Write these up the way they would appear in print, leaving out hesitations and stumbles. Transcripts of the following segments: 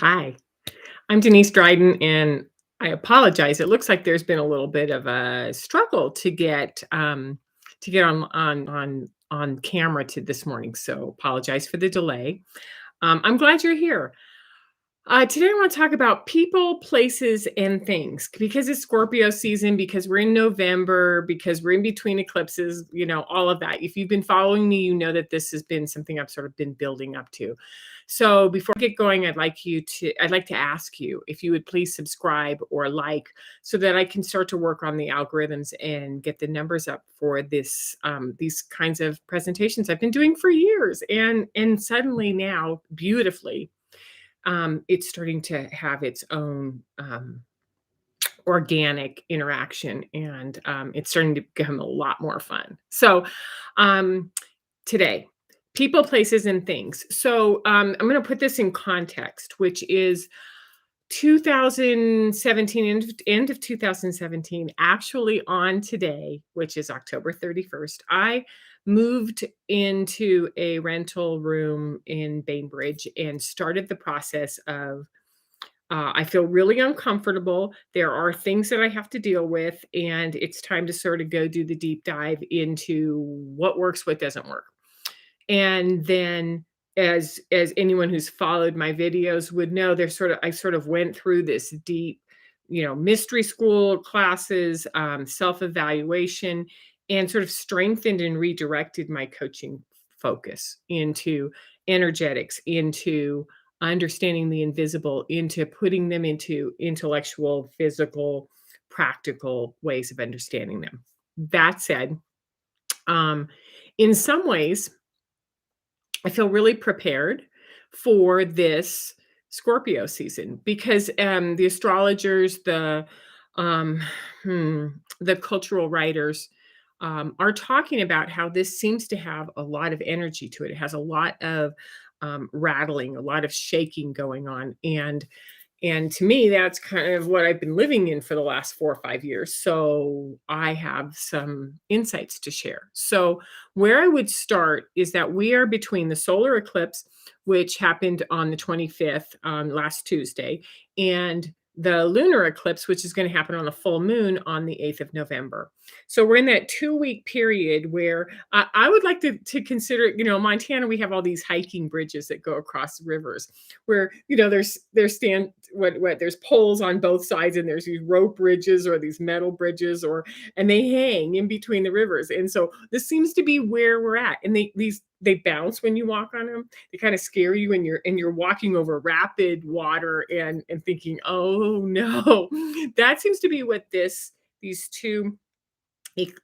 Hi, I'm Denise Dryden, and I apologize. It looks like there's been a little bit of a struggle to get on camera to this morning. So apologize for the delay. I'm glad you're here. Today, I want to talk about people, places, and things because it's Scorpio season, because we're in November, because we're in between eclipses, all of that. If you've been following me, you know that this has been something I've sort of been building up to. So before I get going, I'd like to ask you if you would please subscribe or like so that I can start to work on the algorithms and get the numbers up for these kinds of presentations I've been doing for years. And suddenly now, beautifully, it's starting to have its own organic interaction, and it's starting to become a lot more fun. So, um, today, people, places, and things. So, I'm going to put this in context, which is 2017, end of 2017, actually on today, which is October 31st, I moved into a rental room in Bainbridge and started the process of I feel really uncomfortable. There are things that I have to deal with, and it's time to sort of go do the deep dive into what works, what doesn't work. And then as anyone who's followed my videos would know, I sort of went through this deep, mystery school classes, self-evaluation, and sort of strengthened and redirected my coaching focus into energetics, into understanding the invisible, into putting them into intellectual, physical, practical ways of understanding them. That said, um, in some ways, I feel really prepared for this Scorpio season because the astrologers, um, hmm, the cultural writers are talking about how this seems to have a lot of energy to it. It has a lot of rattling, a lot of shaking going on, and to me, that's kind of what I've been living in for the last 4 or 5 years. So I have some insights to share. So where I would start is that we are between the solar eclipse, which happened on the 25th, last Tuesday, and the lunar eclipse, which is going to happen on the full moon on the 8th of November. So we're in that 2-week period where I would like to consider, Montana, we have all these hiking bridges that go across rivers where there's stand what there's poles on both sides, and there's these rope bridges or these metal bridges, and they hang in between the rivers. And so this seems to be where we're at, and they bounce when you walk on them. They kind of scare you, and you're walking over rapid water and thinking, oh no. That seems to be what these two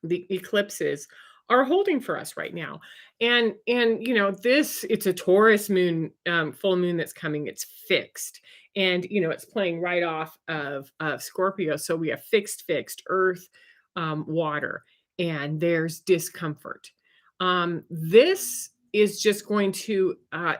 the eclipses are holding for us right now. And this, it's a Taurus moon, full moon that's coming. It's fixed, and it's playing right off of Scorpio. So we have fixed earth, water, and there's discomfort. This is just going to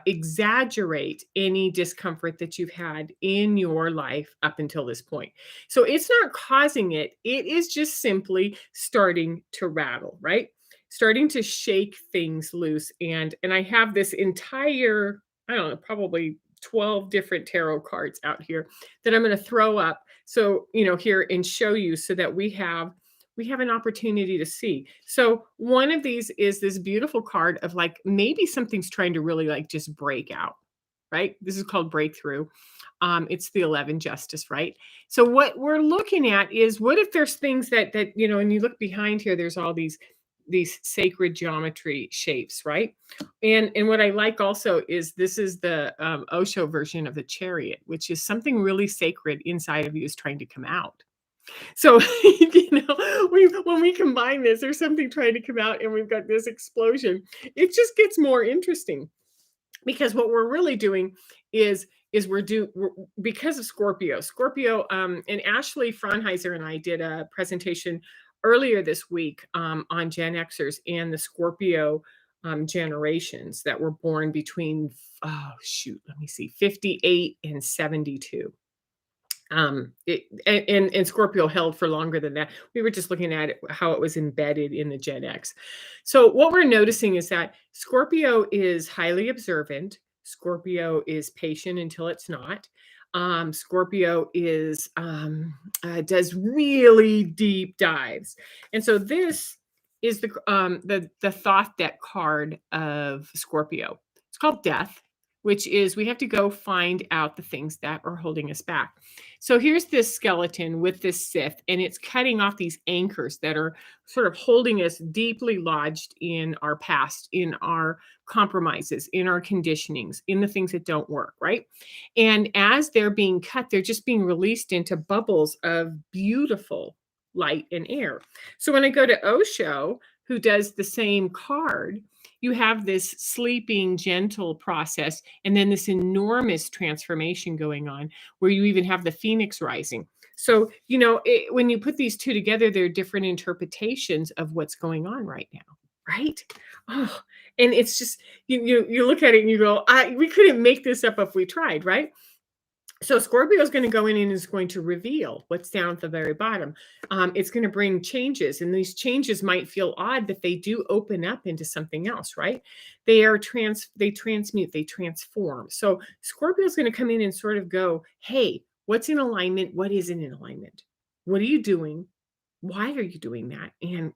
exaggerate any discomfort that you've had in your life up until this point. So it's not causing it. It is just simply starting to rattle, right? Starting to shake things loose. And I have this entire, I don't know, probably 12 different tarot cards out here that I'm going to throw up. So, here and show you so that we have an opportunity to see. So one of these is this beautiful card of like maybe something's trying to really like just break out, right? This is called breakthrough. It's the 11 justice, right? So what we're looking at is, what if there's things that and you look behind here, there's all these sacred geometry shapes, right? And what I like also is this is the Osho version of the chariot, which is something really sacred inside of you is trying to come out. So, when we combine this, there's something trying to come out, and we've got this explosion. It just gets more interesting because what we're really doing is we're because of Scorpio, and Ashley Franheiser and I did a presentation earlier this week on Gen Xers and the Scorpio generations that were born between, oh shoot, let me see, 58 and 72. And Scorpio held for longer than that. We were just looking at it, how it was embedded in the Gen X. So what we're noticing is that Scorpio is highly observant. Scorpio is patient until it's not. Scorpio is does really deep dives, and so this is the thought deck card of Scorpio. It's called Death, which is we have to go find out the things that are holding us back. So here's this skeleton with this scythe, and it's cutting off these anchors that are sort of holding us deeply lodged in our past, in our compromises, in our conditionings, in the things that don't work, right? And as they're being cut, they're just being released into bubbles of beautiful light and air. So when I go to Osho, who does the same card, you have this sleeping, gentle process, and then this enormous transformation going on where you even have the phoenix rising. So, when you put these two together, there are different interpretations of what's going on right now, right? Oh, and it's just you look at it and you go, we couldn't make this up if we tried, right? So Scorpio is going to go in and is going to reveal what's down at the very bottom. It's going to bring changes, and these changes might feel odd, but they do open up into something else, right? They transmute, they transform. So Scorpio is going to come in and sort of go, hey, what's in alignment? What isn't in alignment? What are you doing? Why are you doing that? And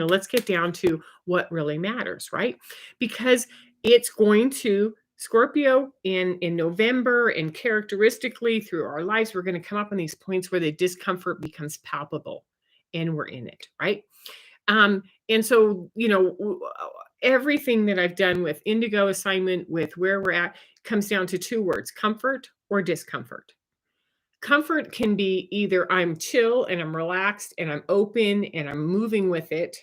let's get down to what really matters, right? Because it's going to Scorpio in November, and characteristically through our lives, we're going to come up on these points where the discomfort becomes palpable and we're in it, right? And so, everything that I've done with Indigo Assignment, with where we're at, comes down to two words: comfort or discomfort. Comfort can be either I'm chill and I'm relaxed and I'm open and I'm moving with it,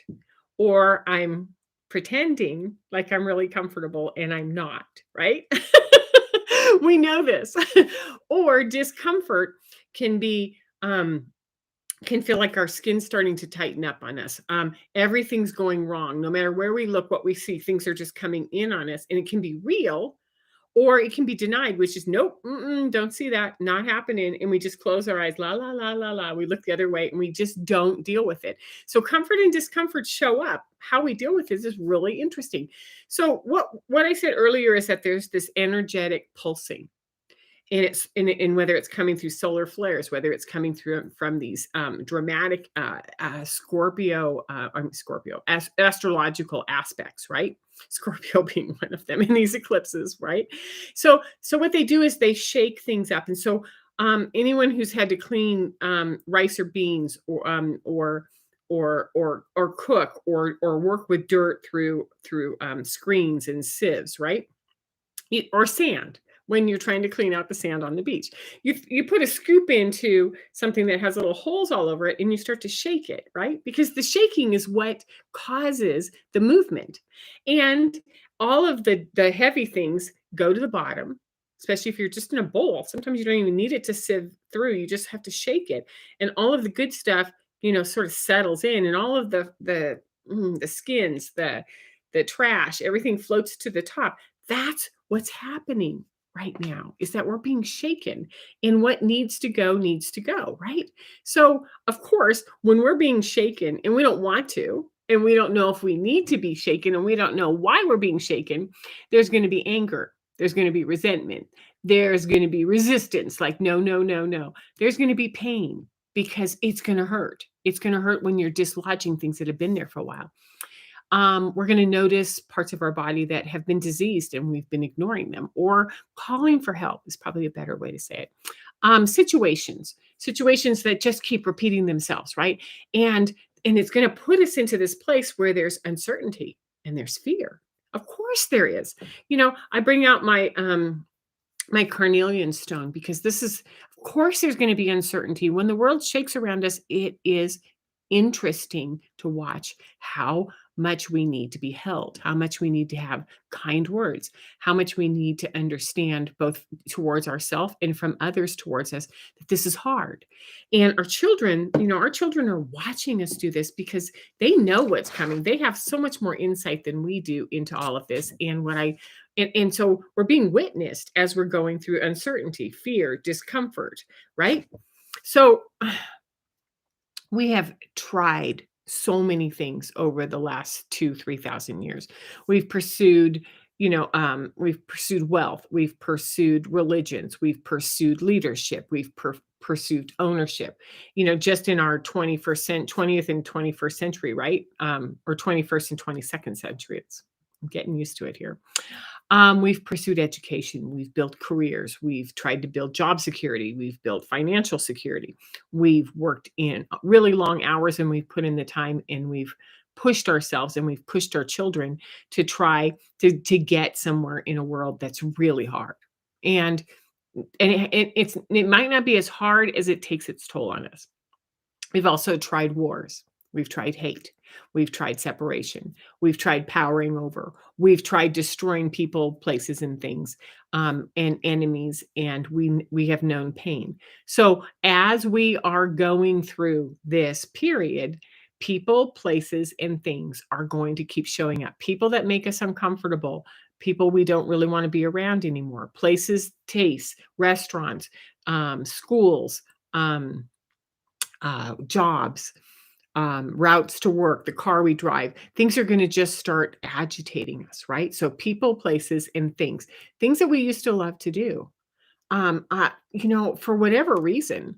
or I'm pretending like I'm really comfortable and I'm not, right? We know this. Or discomfort can be can feel like our skin's starting to tighten up on us. Everything's going wrong. No matter where we look, what we see, things are just coming in on us, and it can be real, or it can be denied, which is nope, don't see that, not happening. And we just close our eyes, la, la, la, la, la. We look the other way and we just don't deal with it. So comfort and discomfort show up. How we deal with this is really interesting. So what I said earlier is that there's this energetic pulsing. And it's and whether it's coming through solar flares, whether it's coming through from these dramatic Scorpio astrological aspects, right? Scorpio being one of them in these eclipses, right? So what they do is they shake things up, and so anyone who's had to clean rice or beans, or cook or work with dirt through screens and sieves, right? Or sand, when you're trying to clean out the sand on the beach. You put a scoop into something that has little holes all over it, and you start to shake it, right? Because the shaking is what causes the movement. And all of the heavy things go to the bottom, especially if you're just in a bowl. Sometimes you don't even need it to sieve through. You just have to shake it. And all of the good stuff, sort of settles in, and all of the skins, the trash, everything floats to the top. That's what's happening right now, is that we're being shaken, and what needs to go, right? So, of course, when we're being shaken and we don't want to, and we don't know if we need to be shaken, and we don't know why we're being shaken, there's going to be anger, there's going to be resentment, there's going to be resistance, like no, no, no, no. There's going to be pain, because it's going to hurt. It's going to hurt when you're dislodging things that have been there for a while. We're going to notice parts of our body that have been diseased and we've been ignoring them, or calling for help is probably a better way to say it. Situations that just keep repeating themselves, right? And it's going to put us into this place where there's uncertainty and there's fear. Of course there is. I bring out my carnelian stone, because this is, of course, there's going to be uncertainty. When the world shakes around us, it is interesting to watch how much we need to be held, how much we need to have kind words, how much we need to understand, both towards ourselves and from others towards us, that this is hard. And our children are watching us do this, because they know what's coming. They have so much more insight than we do into all of this. And so we're being witnessed as we're going through uncertainty, fear, discomfort, right? So we have tried so many things over the last 2,000-3,000 years. We've pursued We've pursued wealth, we've pursued religions, we've pursued leadership, we've pursued ownership. Just in our 20th and 21st century, right? Or 21st and 22nd century. I'm getting used to it here. We've pursued education, we've built careers, we've tried to build job security, we've built financial security, we've worked in really long hours and we've put in the time and we've pushed ourselves and we've pushed our children to try to get somewhere in a world that's really hard. And it might not be as hard as it takes its toll on us. We've also tried wars. We've tried hate. We've tried separation. We've tried powering over. We've tried destroying people, places, and things, and enemies, and we have known pain. So as we are going through this period, people, places, and things are going to keep showing up. People that make us uncomfortable, people we don't really want to be around anymore. Places, tastes, restaurants, schools. Jobs, routes to work, the car we drive, things are going to just start agitating us, right? So people, places, and things that we used to love to do. For whatever reason,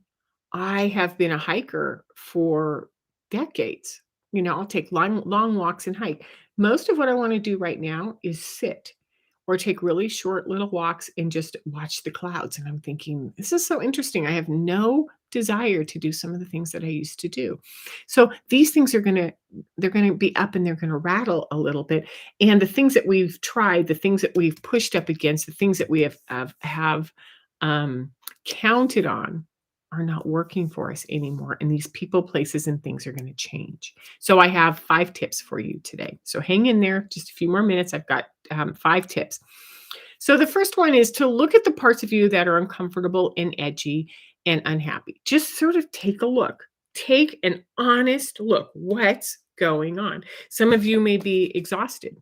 I have been a hiker for decades. I'll take long, long walks and hike. Most of what I want to do right now is sit or take really short little walks and just watch the clouds. And I'm thinking, this is so interesting. I have no desire to do some of the things that I used to do. So these things they're going to be up and they're going to rattle a little bit. And the things that we've tried, the things that we've pushed up against, the things that we have counted on are not working for us anymore. And these people, places, and things are going to change. So I have 5 tips for you today. So hang in there just a few more minutes. I've got 5 tips. So the first one is to look at the parts of you that are uncomfortable and edgy and unhappy. Just sort of take a look. Take an honest look. What's going on? Some of you may be exhausted,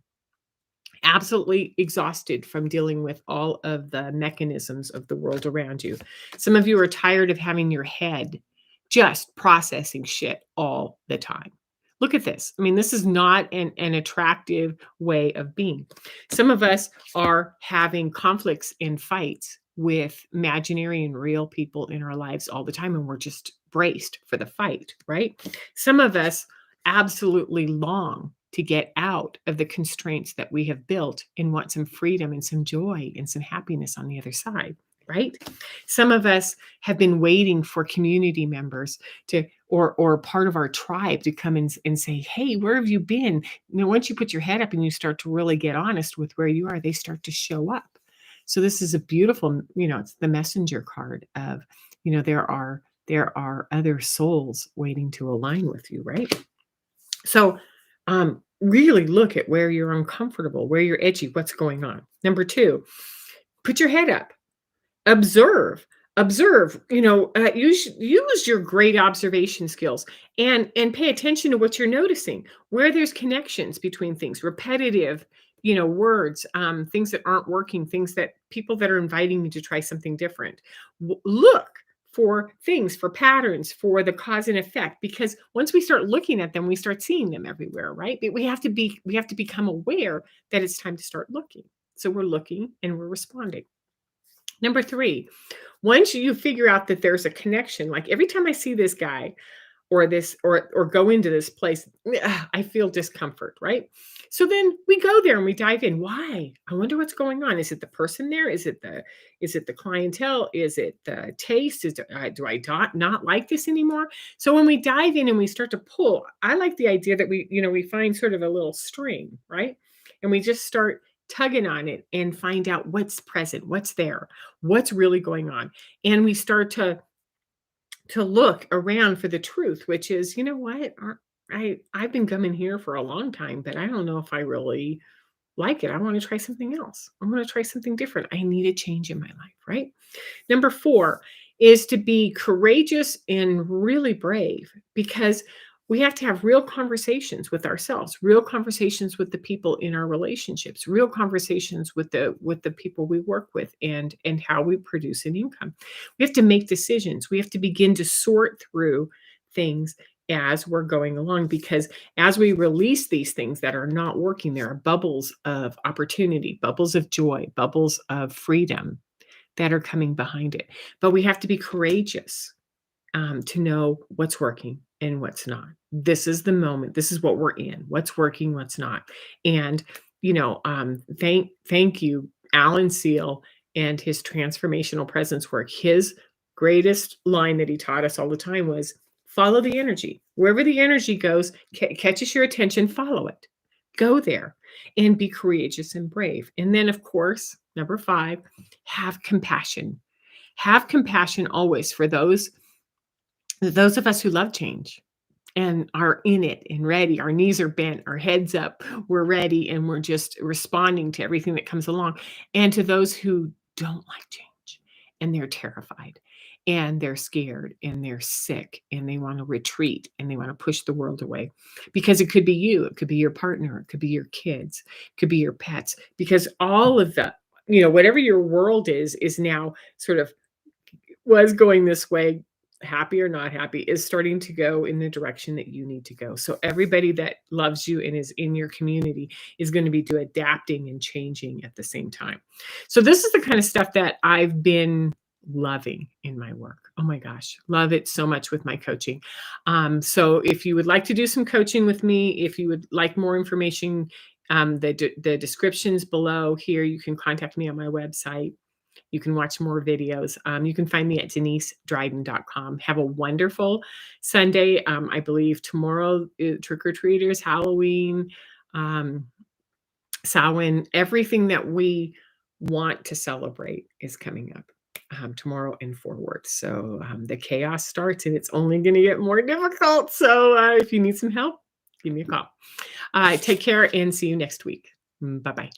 absolutely exhausted from dealing with all of the mechanisms of the world around you. Some of you are tired of having your head just processing shit all the time. Look at this. I mean, this is not an attractive way of being. Some of us are having conflicts and fights with imaginary and real people in our lives all the time, and we're just braced for the fight, right? Some of us absolutely long to get out of the constraints that we have built and want some freedom and some joy and some happiness on the other side, right? Some of us have been waiting for community members to or part of our tribe to come in and say, hey, where have you been? Once you put your head up and you start to really get honest with where you are, they start to show up. So this is a beautiful, it's the messenger card of, there are other souls waiting to align with you, right? So really look at where you're uncomfortable, where you're edgy, what's going on. Number 2, put your head up. Observe, use your great observation skills and pay attention to what you're noticing, where there's connections between things, repetitive, words, things that aren't working, things that people that are inviting you to try something different. Look for things, for patterns, for the cause and effect, because once we start looking at them, we start seeing them everywhere, right? But we have to become aware that it's time to start looking. So we're looking and we're responding. Number 3, once you figure out that there's a connection, like every time I see this guy or this or go into this place, I feel discomfort, right? So then we go there and we dive in. Why? I wonder what's going on. Is it the person there? Is it the clientele? Is it the taste? Do I not like this anymore? So when we dive in and we start to pull, I like the idea that we find sort of a little string, right? And we just start tugging on it and find out what's present, what's there, what's really going on. And we start to look around for the truth, which is, what? I've been coming here for a long time, but I don't know if I really like it. I want to try something else. I want to try something different. I need a change in my life, right? Number 4 is to be courageous and really brave, because we have to have real conversations with ourselves, real conversations with the people in our relationships, real conversations with the people we work with, and how we produce an income. We have to make decisions. We have to begin to sort through things as we're going along, because as we release these things that are not working, there are bubbles of opportunity, bubbles of joy, bubbles of freedom that are coming behind it. But we have to be courageous to know what's working and what's not. This is the moment. This is what we're in. What's working, what's not. And thank you, Alan Seal and his transformational presence work. His greatest line that he taught us all the time was follow the energy. Wherever the energy goes, catches your attention, follow it. Go there and be courageous and brave. And then, of course, number 5, have compassion. Have compassion always for those of us who love change and are in it and ready. Our knees are bent, our heads up, we're ready, and we're just responding to everything that comes along. And to those who don't like change and they're terrified and they're scared and they're sick and they want to retreat and they want to push the world away, because it could be you, it could be your partner, it could be your kids, it could be your pets, because all of the, whatever your world is now sort of was going this way, happy or not happy, is starting to go in the direction that you need to go. So everybody that loves you and is in your community is going to be adapting and changing at the same time. So this is the kind of stuff that I've been loving in my work. Oh my gosh, love it so much with my coaching. So if you would like to do some coaching with me, if you would like more information, the descriptions below here, you can contact me on my website. You can watch more videos. You can find me at denisedryden.com. Have a wonderful Sunday. I believe tomorrow, trick-or-treaters, Halloween, um, Samhain, everything that we want to celebrate is coming up tomorrow and forward. So the chaos starts and it's only going to get more difficult. So if you need some help, give me a call. Take care and see you next week. Bye-bye.